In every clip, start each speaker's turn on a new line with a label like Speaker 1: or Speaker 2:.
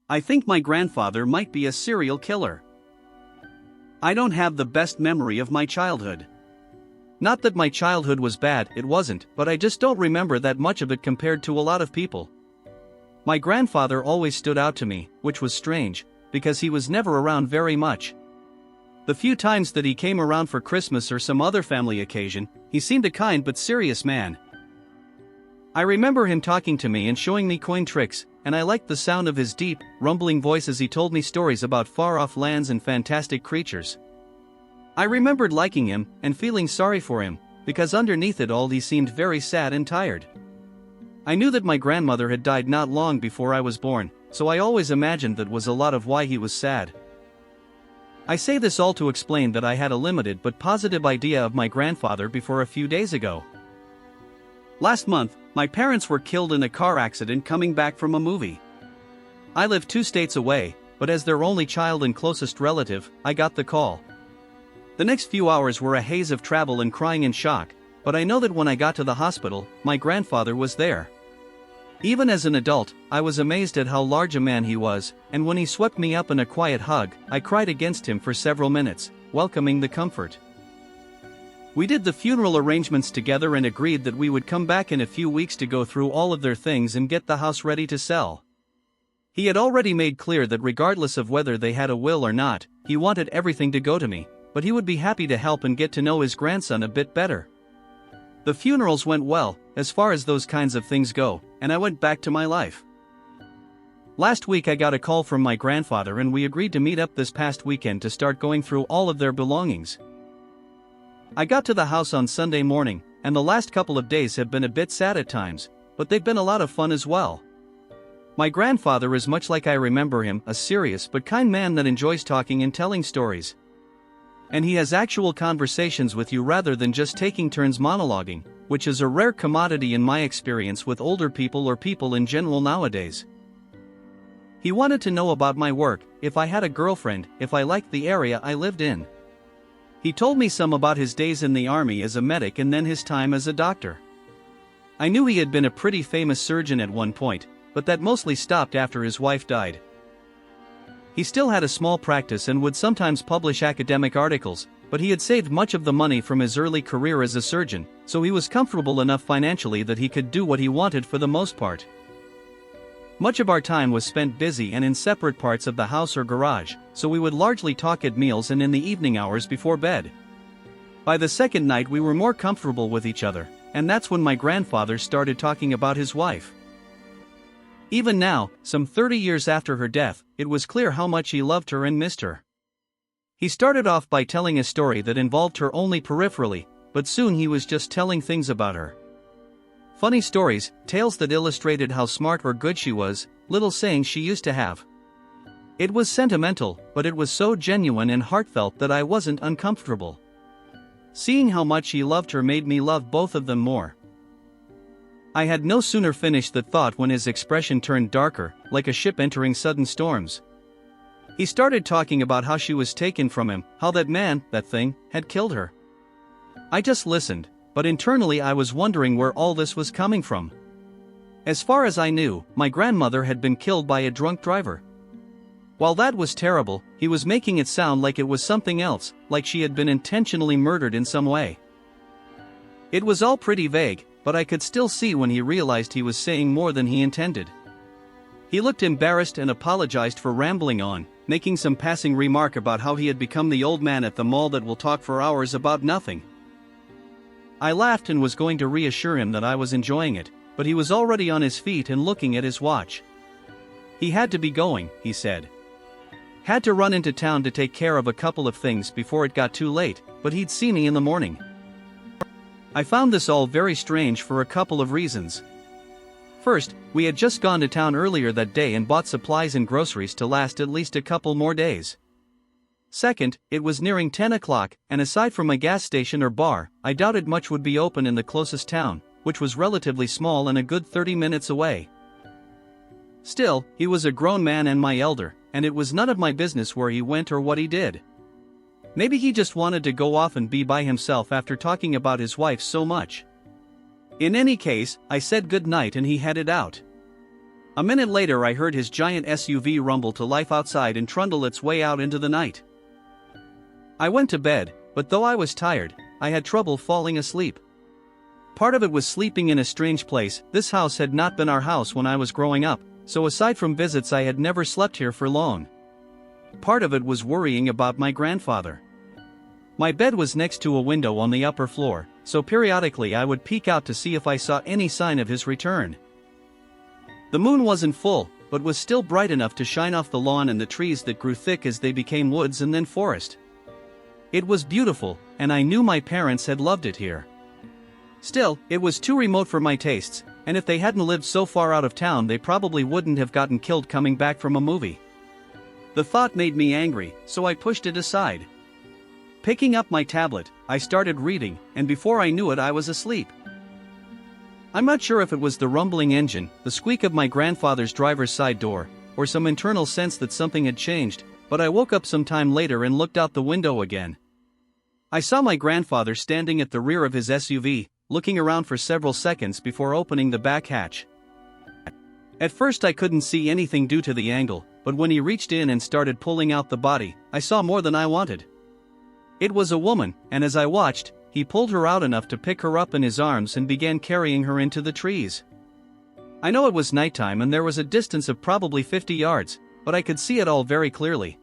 Speaker 1: I think my grandfather might be a serial killer. I don't have the best memory of my childhood. Not that my childhood was bad, it wasn't, but I just don't remember that much of it compared to a lot of people. My grandfather always stood out to me, which was strange, because he was never around very much. The few times that he came around for Christmas or some other family occasion, he seemed a kind but serious man. I remember him talking to me and showing me coin tricks, and I liked the sound of his deep, rumbling voice as he told me stories about far-off lands and fantastic creatures. I remembered liking him and feeling sorry for him, because underneath it all he seemed very sad and tired. I knew that my grandmother had died not long before I was born, so I always imagined that was a lot of why he was sad. I say this all to explain that I had a limited but positive idea of my grandfather before a few days ago. Last month, my parents were killed in a car accident coming back from a movie. I live 2 states away, but as their only child and closest relative, I got the call. The next few hours were a haze of travel and crying and shock, but I know that when I got to the hospital, my grandfather was there. Even as an adult, I was amazed at how large a man he was, and when he swept me up in a quiet hug, I cried against him for several minutes, welcoming the comfort. We did the funeral arrangements together and agreed that we would come back in a few weeks to go through all of their things and get the house ready to sell. He had already made clear that regardless of whether they had a will or not, he wanted everything to go to me, but he would be happy to help and get to know his grandson a bit better. The funerals went well, as far as those kinds of things go, and I went back to my life. Last week I got a call from my grandfather and we agreed to meet up this past weekend to start going through all of their belongings. I got to the house on Sunday morning, and the last couple of days have been a bit sad at times, but they've been a lot of fun as well. My grandfather is much like I remember him, a serious but kind man that enjoys talking and telling stories. And he has actual conversations with you rather than just taking turns monologuing, which is a rare commodity in my experience with older people or people in general nowadays. He wanted to know about my work, if I had a girlfriend, if I liked the area I lived in. He told me some about his days in the army as a medic and then his time as a doctor. I knew he had been a pretty famous surgeon at one point, but that mostly stopped after his wife died. He still had a small practice and would sometimes publish academic articles, but he had saved much of the money from his early career as a surgeon, so he was comfortable enough financially that he could do what he wanted for the most part. Much of our time was spent busy and in separate parts of the house or garage, so we would largely talk at meals and in the evening hours before bed. By the second night we were more comfortable with each other, and that's when my grandfather started talking about his wife. Even now, some 30 years after her death, it was clear how much he loved her and missed her. He started off by telling a story that involved her only peripherally, but soon he was just telling things about her. Funny stories, tales that illustrated how smart or good she was, little sayings she used to have. It was sentimental, but it was so genuine and heartfelt that I wasn't uncomfortable. Seeing how much he loved her made me love both of them more. I had no sooner finished that thought when his expression turned darker, like a ship entering sudden storms. He started talking about how she was taken from him, how that man, that thing, had killed her. I just listened, but internally I was wondering where all this was coming from. As far as I knew, my grandmother had been killed by a drunk driver. While that was terrible, he was making it sound like it was something else, like she had been intentionally murdered in some way. It was all pretty vague, but I could still see when he realized he was saying more than he intended. He looked embarrassed and apologized for rambling on, making some passing remark about how he had become the old man at the mall that will talk for hours about nothing. I laughed and was going to reassure him that I was enjoying it, but he was already on his feet and looking at his watch. He had to be going, he said. Had to run into town to take care of a couple of things before it got too late, but he'd see me in the morning. I found this all very strange for a couple of reasons. First, we had just gone to town earlier that day and bought supplies and groceries to last at least a couple more days. Second, it was nearing 10 o'clock, and aside from a gas station or bar, I doubted much would be open in the closest town, which was relatively small and a good 30 minutes away. Still, he was a grown man and my elder, and it was none of my business where he went or what he did. Maybe he just wanted to go off and be by himself after talking about his wife so much. In any case, I said good night and he headed out. A minute later I heard his giant SUV rumble to life outside and trundle its way out into the night. I went to bed, but though I was tired, I had trouble falling asleep. Part of it was sleeping in a strange place. This house had not been our house when I was growing up, so aside from visits I had never slept here for long. Part of it was worrying about my grandfather. My bed was next to a window on the upper floor, so periodically I would peek out to see if I saw any sign of his return. The moon wasn't full, but was still bright enough to shine off the lawn and the trees that grew thick as they became woods and then forest. It was beautiful, and I knew my parents had loved it here. Still, it was too remote for my tastes, and if they hadn't lived so far out of town they probably wouldn't have gotten killed coming back from a movie. The thought made me angry, so I pushed it aside. Picking up my tablet, I started reading, and before I knew it I was asleep. I'm not sure if it was the rumbling engine, the squeak of my grandfather's driver's side door, or some internal sense that something had changed, but I woke up some time later and looked out the window again. I saw my grandfather standing at the rear of his SUV, looking around for several seconds before opening the back hatch. At first I couldn't see anything due to the angle, but when he reached in and started pulling out the body, I saw more than I wanted. It was a woman, and as I watched, he pulled her out enough to pick her up in his arms and began carrying her into the trees. I know it was nighttime and there was a distance of probably 50 yards, but I could see it all very clearly.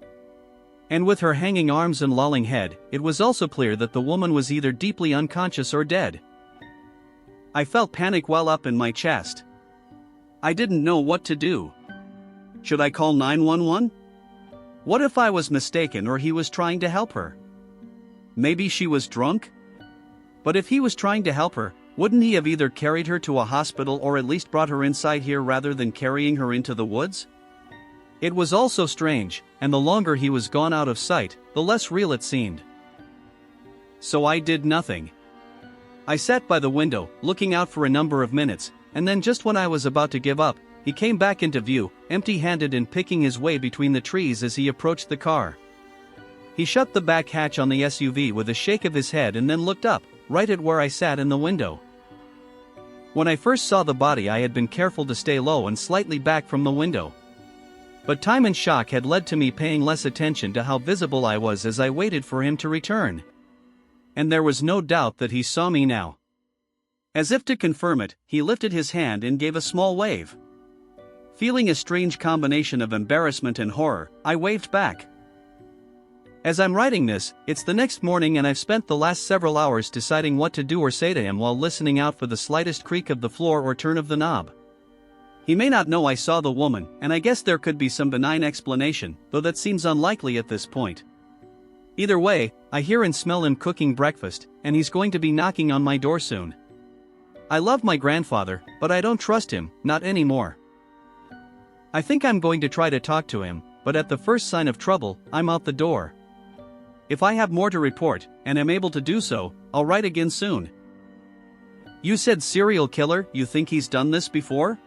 Speaker 1: And with her hanging arms and lolling head, it was also clear that the woman was either deeply unconscious or dead. I felt panic well up in my chest. I didn't know what to do. Should I call 911? What if I was mistaken or he was trying to help her? Maybe she was drunk? But if he was trying to help her, wouldn't he have either carried her to a hospital or at least brought her inside here rather than carrying her into the woods? It was all so strange, and the longer he was gone out of sight, the less real it seemed. So I did nothing. I sat by the window, looking out for a number of minutes, and then just when I was about to give up, he came back into view, empty-handed and picking his way between the trees as he approached the car. He shut the back hatch on the SUV with a shake of his head and then looked up, right at where I sat in the window. When I first saw the body I had been careful to stay low and slightly back from the window. But time and shock had led to me paying less attention to how visible I was as I waited for him to return. And there was no doubt that he saw me now. As if to confirm it, he lifted his hand and gave a small wave. Feeling a strange combination of embarrassment and horror, I waved back. As I'm writing this, it's the next morning and I've spent the last several hours deciding what to do or say to him while listening out for the slightest creak of the floor or turn of the knob. He may not know I saw the woman, and I guess there could be some benign explanation, though that seems unlikely at this point. Either way, I hear and smell him cooking breakfast, and he's going to be knocking on my door soon. I love my grandfather, but I don't trust him, not anymore. I think I'm going to try to talk to him, but at the first sign of trouble, I'm out the door. If I have more to report, and am able to do so, I'll write again soon. You said serial killer, you think he's done this before?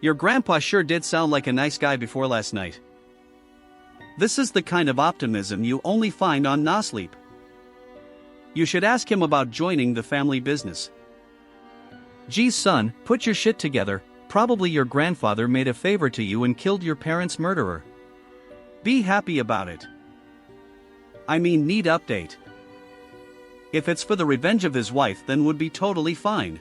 Speaker 1: Your grandpa sure did sound like a nice guy before last night. This is the kind of optimism you only find on No Sleep. You should ask him about joining the family business. Geez son, put your shit together, probably your grandfather made a favor to you and killed your parents' murderer. Be happy about it. I mean, need update. If it's for the revenge of his wife then would be totally fine.